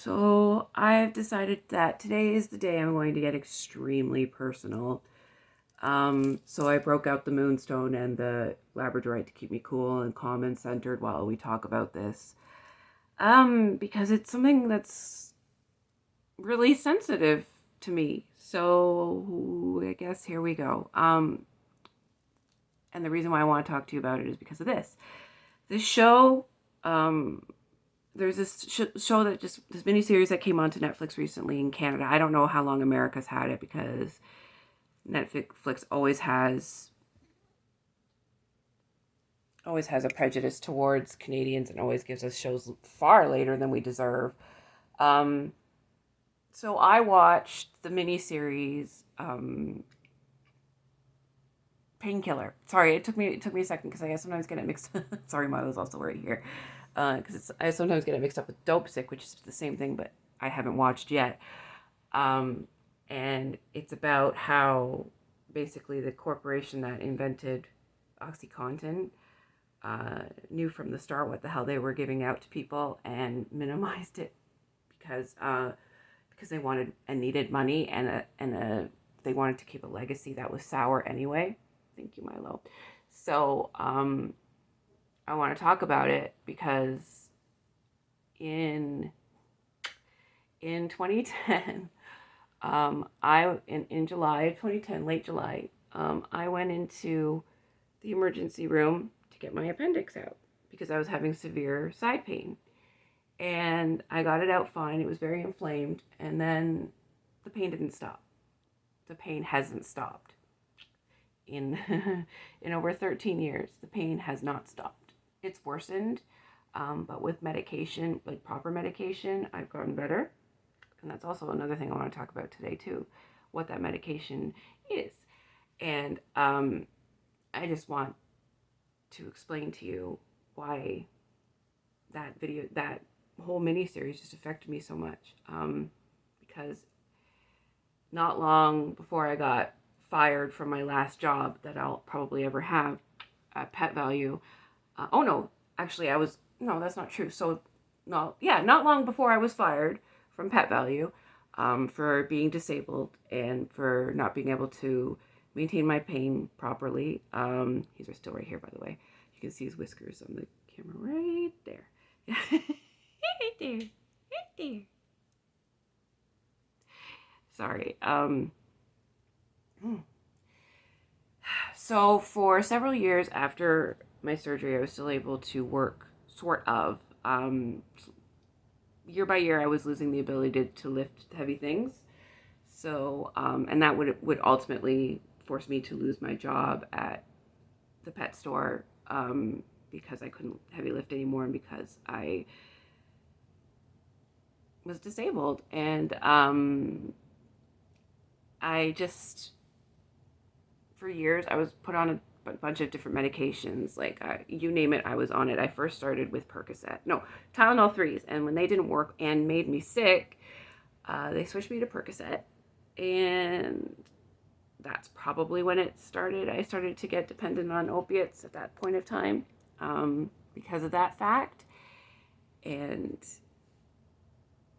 So I've decided that today is the day I'm going to get extremely personal. So I broke out the Moonstone and the Labradorite to keep me cool and calm and centered while we talk about this. Because it's something that's really sensitive to me. So I guess here we go. And the reason why I want to talk to you about it is because of this. This show, there's this show that just this miniseries that came onto Netflix recently in Canada. I don't know how long America's had it because Netflix always has a prejudice towards Canadians and always gives us shows far later than we deserve. Um, so I watched the miniseries Painkiller. Sorry, it took me a second because I sometimes get it mixed. Sorry, Milo's also right here. Because I sometimes get it mixed up with Dope Sick, which is the same thing, but I haven't watched yet. Um, and it's about how basically the corporation that invented Oxycontin knew from the start what the hell they were giving out to people and minimized it because they wanted and needed money and they wanted to keep a legacy that was sour anyway. Thank you, Milo. So I want to talk about it because in 2010, in July of 2010, late July, I went into the emergency room to get my appendix out because I was having severe side pain. And I got it out fine. It was very inflamed. And then the pain didn't stop. The pain hasn't stopped. In in over 13 years, the pain has not stopped. It's worsened, but with medication, like proper medication, I've gotten better. And that's also another thing I want to talk about today too, what that medication is. And I just want to explain to you why that whole mini series just affected me so much. Because not long before I got fired from my last job that I'll probably ever have at Pet Value. Oh no, actually no, that's not true. So no, yeah, not long before I was fired from Pet Value for being disabled and for not being able to maintain my pain properly. He's still right here, by the way. You can see his whiskers on the camera right there. Right there. Right there. Sorry. So for several years after my surgery, I was still able to work, sort of. Year by year, I was losing the ability to lift heavy things. So, and that would ultimately force me to lose my job at the pet store because I couldn't heavy lift anymore and because I was disabled. And I just, for years, I was put on a bunch of different medications. Like, you name it, I was on it. I first started with Tylenol 3s. And when they didn't work and made me sick, they switched me to Percocet. And that's probably when it started. I started to get dependent on opiates at that point of time because of that fact. And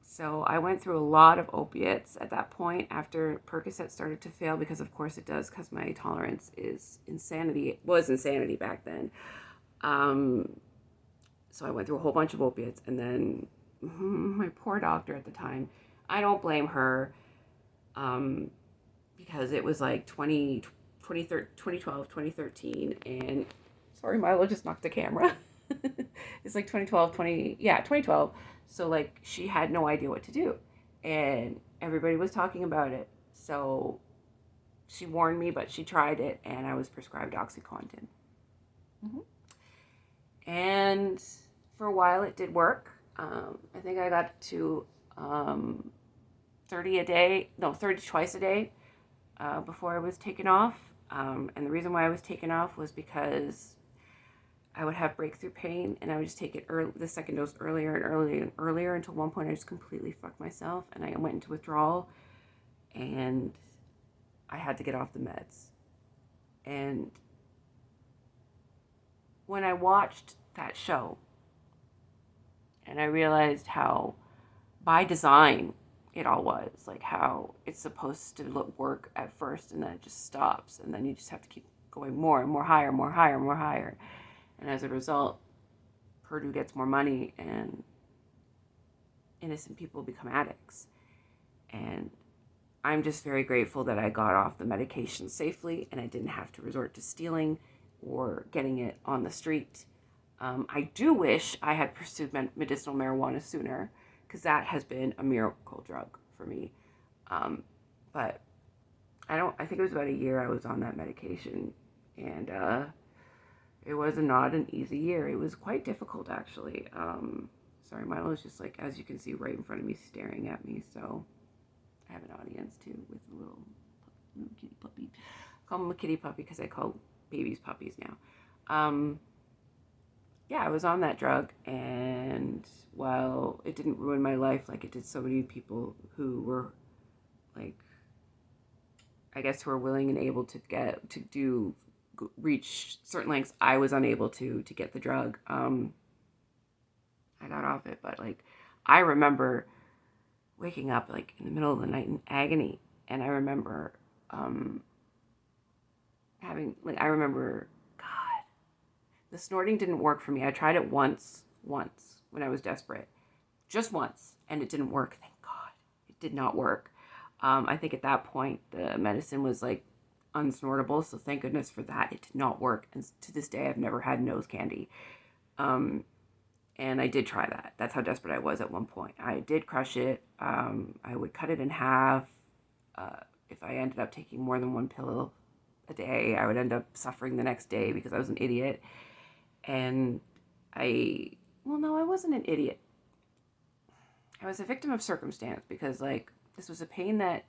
so I went through a lot of opiates at that point after Percocet started to fail because of course it does because my tolerance is insanity. It was insanity back then. So I went through a whole bunch of opiates and then my poor doctor at the time, I don't blame her because it was like 2012, 2013 and sorry, Milo just knocked the camera. It's like 2012. So like she had no idea what to do and everybody was talking about it. So she warned me, but she tried it and I was prescribed Oxycontin. Mm-hmm. And for a while it did work. I think I got to 30 twice a day before I was taken off. And the reason why I was taken off was because I would have breakthrough pain and I would just take it the second dose earlier and earlier and earlier until one point I just completely fucked myself and I went into withdrawal and I had to get off the meds. And when I watched that show and I realized how by design, it all was. Like how it's supposed to work at first and then it just stops. And then you just have to keep going more and more higher, more higher, more higher. And as a result, Purdue gets more money and innocent people become addicts. And I'm just very grateful that I got off the medication safely and I didn't have to resort to stealing or getting it on the street. I do wish I had pursued medicinal marijuana sooner because that has been a miracle drug for me. But I think it was about a year I was on that medication, and it was not an easy year. It was quite difficult, actually. Sorry, Milo's just like, as you can see, right in front of me, staring at me. So I have an audience too with a little kitty puppy. I call him a kitty puppy because I call babies puppies now. Yeah, I was on that drug, and while it didn't ruin my life like it did so many people who were like, I guess, who are willing and able to reach certain lengths, I was unable to get the drug. I got off it, but like, I remember waking up like in the middle of the night in agony, and I remember I remember, God, the snorting didn't work for me. I tried it once when I was desperate, just once, and it didn't work. Thank God, it did not work. I think at that point the medicine was like unsnortable, so thank goodness for that. It did not work, and to this day I've never had nose candy. And I did try that. That's how desperate I was at one point. I did crush it. I would cut it in half. If I ended up taking more than one pill a day, I would end up suffering the next day because I was an idiot. And no, I wasn't an idiot. I was a victim of circumstance because, like, this was a pain that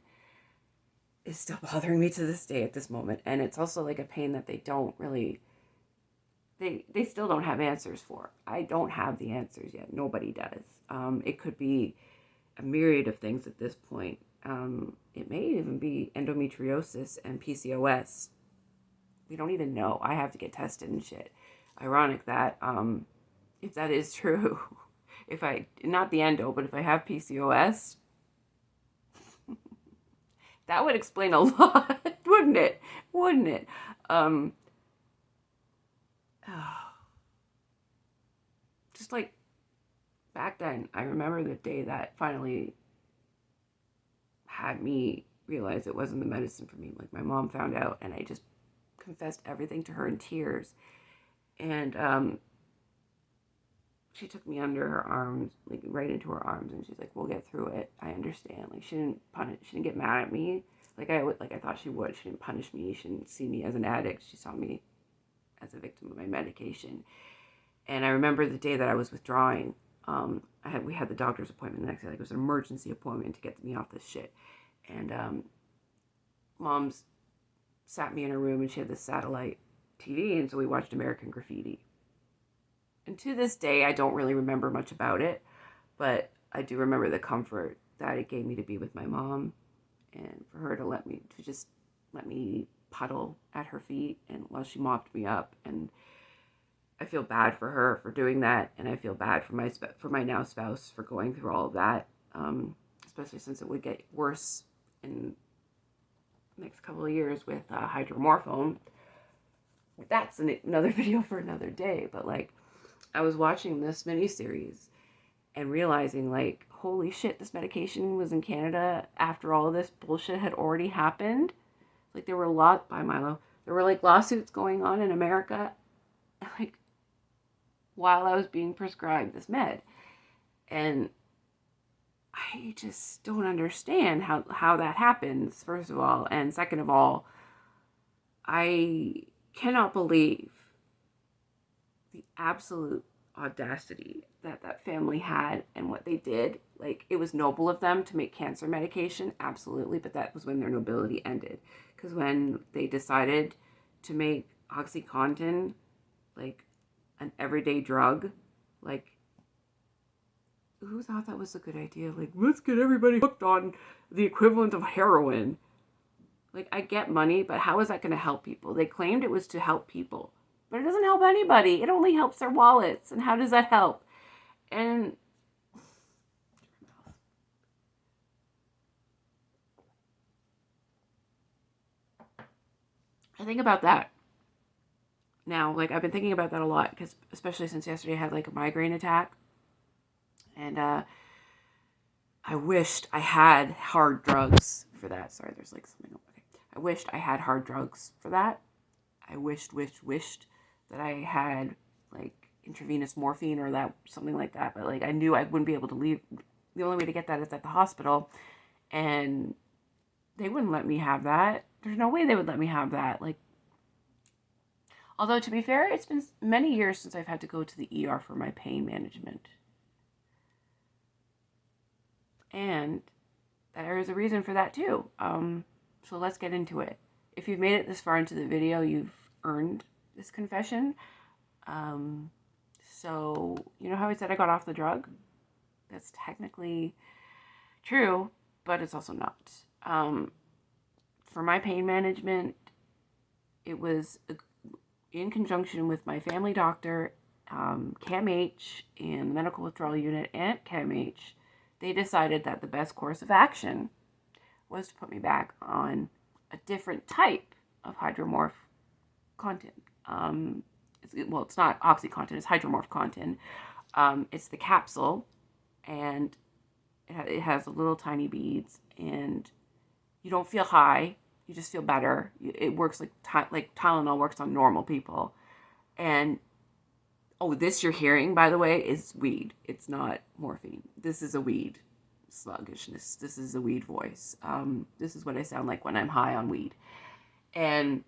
is still bothering me to this day at this moment. And it's also like a pain that they don't really, they still don't have answers for. I don't have the answers yet. Nobody does. It could be a myriad of things at this point. It may even be endometriosis and PCOS. We don't even know. I have to get tested and shit. Ironic that if that is true, if I, not the endo, but if I have PCOS, that would explain a lot, wouldn't it? Wouldn't it? Just like back then, I remember the day that finally had me realize it wasn't the medicine for me. Like, my mom found out, and I just confessed everything to her in tears. And she took me under her arms, like right into her arms, and she's like, "We'll get through it. I understand." Like, she didn't get mad at me like I thought she would. She didn't punish me. She didn't see me as an addict. She saw me as a victim of my medication. And I remember the day that I was withdrawing, we had the doctor's appointment the next day. Like, it was an emergency appointment to get me off this shit. And Mom's sat me in her room, and she had this satellite TV, and so we watched American Graffiti. And to this day, I don't really remember much about it, but I do remember the comfort that it gave me to be with my mom, and for her to just let me puddle at her feet and while she mopped me up. And I feel bad for her for doing that, and I feel bad for my now spouse for going through all of that, especially since it would get worse in the next couple of years with hydromorphone. That's another video for another day. But like, I was watching this miniseries and realizing, like, holy shit, this medication was in Canada after all of this bullshit had already happened. Like, there were like lawsuits going on in America, like, while I was being prescribed this med. And I just don't understand how that happens, first of all. And second of all, I cannot believe the absolute audacity that family had and what they did. Like, it was noble of them to make cancer medication, absolutely, but that was when their nobility ended. Because when they decided to make Oxycontin, like, an everyday drug, like, who thought that was a good idea? Like, let's get everybody hooked on the equivalent of heroin. Like, I get money, but how is that going to help people? They claimed it was to help people, but it doesn't help anybody. It only helps their wallets. And how does that help? And I think about that now. Like, I've been thinking about that a lot, because especially since yesterday I had like a migraine attack. And I wished I had hard drugs for that. Sorry, there's like something. Okay. I wished I had hard drugs for that. I wished that I had like intravenous morphine or that, something like that. But like, I knew I wouldn't be able to leave. The only way to get that is at the hospital, and they wouldn't let me have that. There's no way they would let me have that. Like, although to be fair, it's been many years since I've had to go to the ER for my pain management. And there is a reason for that too. So let's get into it. If you've made it this far into the video, you've earned this confession. So you know how I said I got off the drug? That's technically true, but it's also not. For my pain management, it was in conjunction with my family doctor, CAMH, and the medical withdrawal unit at CAMH. They decided that the best course of action was to put me back on a different type of Hydromorph content. It's not Oxycontin, it's Hydromorph-Contin. It's the capsule, and it has little tiny beads, and you don't feel high, you just feel better. It works like Tylenol works on normal people. And oh, this you're hearing, by the way, is weed. It's not morphine. This is a weed sluggishness. This is a weed voice. This is what I sound like when I'm high on weed. And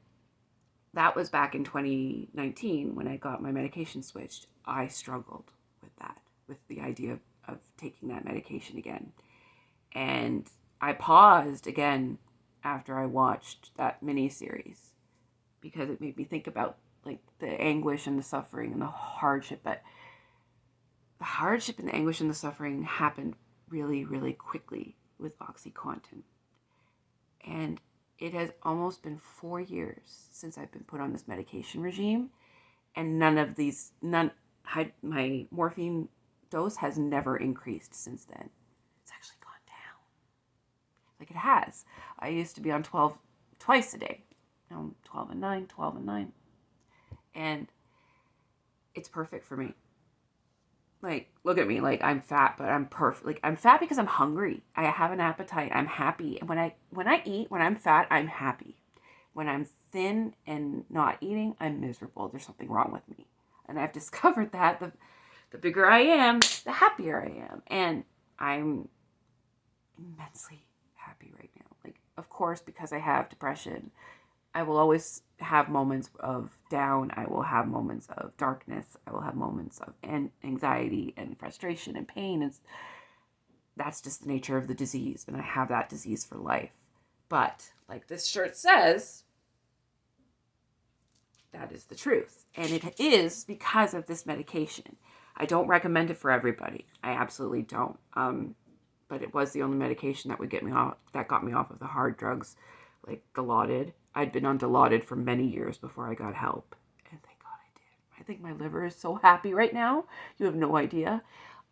that was back in 2019 when I got my medication switched. I struggled with that, with the idea of taking that medication again. And I paused again after I watched that miniseries, because it made me think about like the anguish and the suffering and the hardship. But the hardship and the anguish and the suffering happened really, really quickly with Oxycontin. And it has almost been 4 years since I've been put on this medication regime, and my morphine dose has never increased since then. It's actually gone down. Like, it has. I used to be on 12 twice a day. Now I'm 12 and 9, 12 and 9. And it's perfect for me. Like, look at me. Like, I'm fat, but I'm perfect. Like, I'm fat because I'm hungry. I have an appetite. I'm happy. And when I eat, when I'm fat, I'm happy. When I'm thin and not eating, I'm miserable. There's something wrong with me. And I've discovered that the bigger I am, the happier I am. And I'm immensely happy right now. Like, of course, because I have depression, I will always have moments of down. I will have moments of darkness. I will have moments of anxiety and frustration and pain. And that's just the nature of the disease. And I have that disease for life. But like this shirt says, that is the truth. And it is because of this medication. I don't recommend it for everybody. I absolutely don't. But it was the only medication that would get me off, that got me off of the hard drugs, like Dilaudid. I'd been on Dilaudid for many years before I got help. And thank God I did. I think my liver is so happy right now. You have no idea.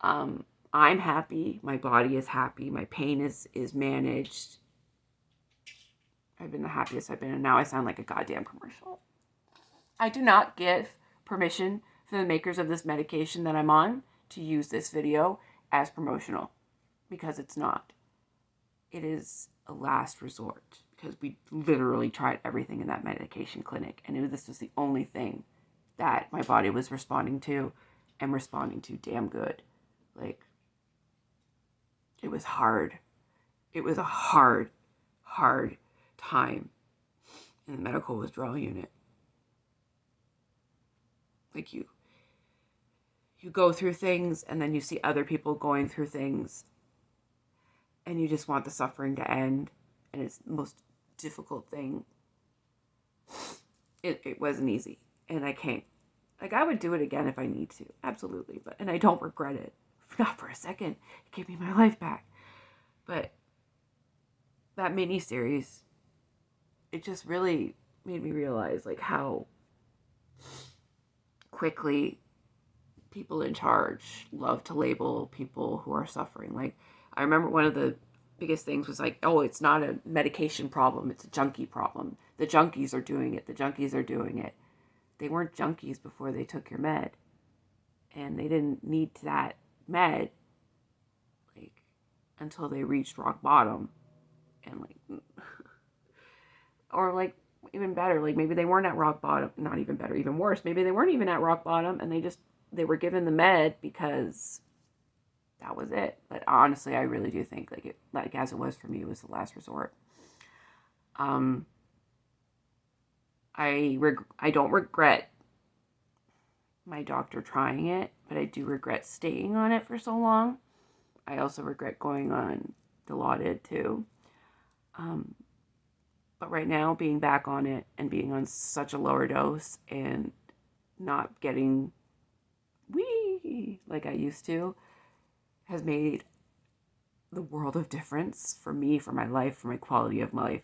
I'm happy. My body is happy. My pain is managed. I've been the happiest I've been. And now I sound like a goddamn commercial. I do not give permission for the makers of this medication that I'm on to use this video as promotional, because it's not. It is a last resort, because we literally tried everything in that medication clinic, and this was the only thing that my body was responding to, and responding to damn good. Like, it was hard. It was a hard time in the medical withdrawal unit. Like, you go through things, and then you see other people going through things, and you just want the suffering to end, and it's the most difficult thing. It wasn't easy, and I can't, like, I would do it again if I need to, absolutely, and I don't regret it, not for a second. It gave me my life back. But that miniseries, it just really made me realize, like, how quickly people in charge love to label people who are suffering. Like, I remember one of the biggest things was like, oh, it's not a medication problem, it's a junkie problem. The junkies are doing it. The junkies are doing it. They weren't junkies before they took your med. And they didn't need that med, like, until they reached rock bottom. And, like, or, like, even better, like, maybe they weren't at rock bottom. Not even better, even worse. Maybe they weren't even at rock bottom, and they were given the med because that was it. But honestly, I really do think, like as it was for me, it was the last resort. I don't regret my doctor trying it, but I do regret staying on it for so long. I also regret going on Dilaudid too. But right now, being back on it and being on such a lower dose and not getting wee like I used to has made the world of difference for me, for my life, for my quality of life.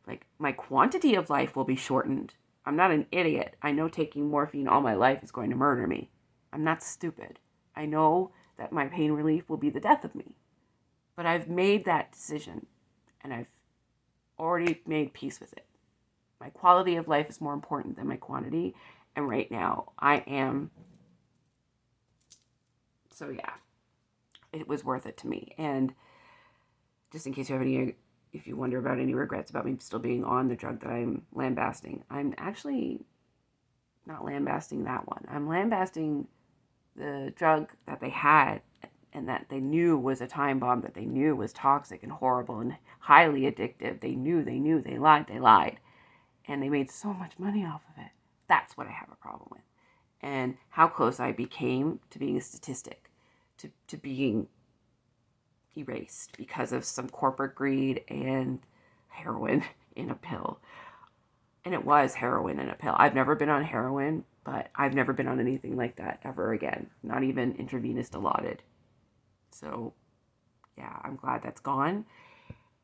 Like, my quantity of life will be shortened. I'm not an idiot. I know taking morphine all my life is going to murder me. I'm not stupid. I know that my pain relief will be the death of me. But I've made that decision, and I've already made peace with it. My quality of life is more important than my quantity, and right now I am. So yeah, it was worth it to me. And just in case you have any, if you wonder about any regrets about me still being on the drug that I'm lambasting, I'm actually not lambasting that one. I'm lambasting the drug that they had and that they knew was a time bomb, that they knew was toxic and horrible and highly addictive. They knew, they lied. And they made so much money off of it. That's what I have a problem with. And how close I became to being a statistic, to being erased because of some corporate greed and heroin in a pill. And it was heroin in a pill. I've never been on heroin, but I've never been on anything like that ever again. Not even intravenous Dilaudid. So, yeah, I'm glad that's gone.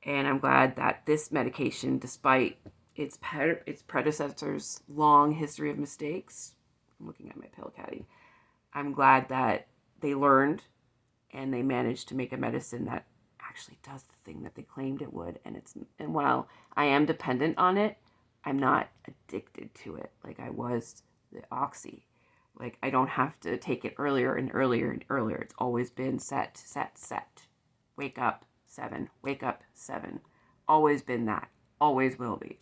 And I'm glad that this medication, despite its predecessor's long history of mistakes, I'm looking at my pill caddy, I'm glad that they learned and they managed to make a medicine that actually does the thing that they claimed it would. And while I am dependent on it, I'm not addicted to it like I was the Oxy. Like, I don't have to take it earlier and earlier and earlier. It's always been set. Wake up, 7. Wake up, 7. Always been that. Always will be.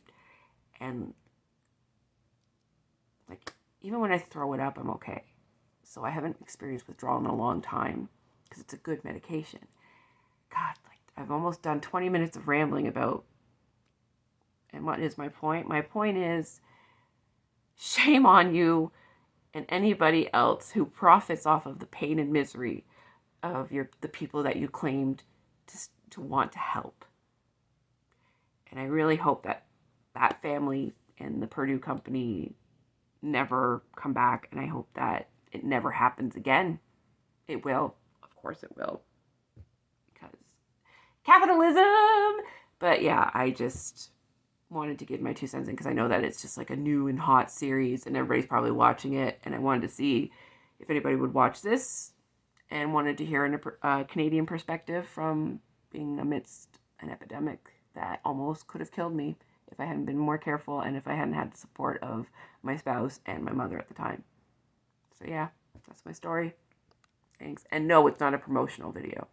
And, like, even when I throw it up, I'm okay. So I haven't experienced withdrawal in a long time because it's a good medication. God, like, I've almost done 20 minutes of rambling about, and what is my point? My point is, shame on you and anybody else who profits off of the pain and misery of the people that you claimed to want to help. And I really hope that family and the Purdue company never come back, and I hope that it never happens again. It will. Of course it will. Because capitalism! But yeah, I just wanted to give my 2 cents in because I know that it's just like a new and hot series and everybody's probably watching it, and I wanted to see if anybody would watch this and wanted to hear a Canadian perspective from being amidst an epidemic that almost could have killed me if I hadn't been more careful and if I hadn't had the support of my spouse and my mother at the time. So yeah, that's my story. Thanks. And no, it's not a promotional video.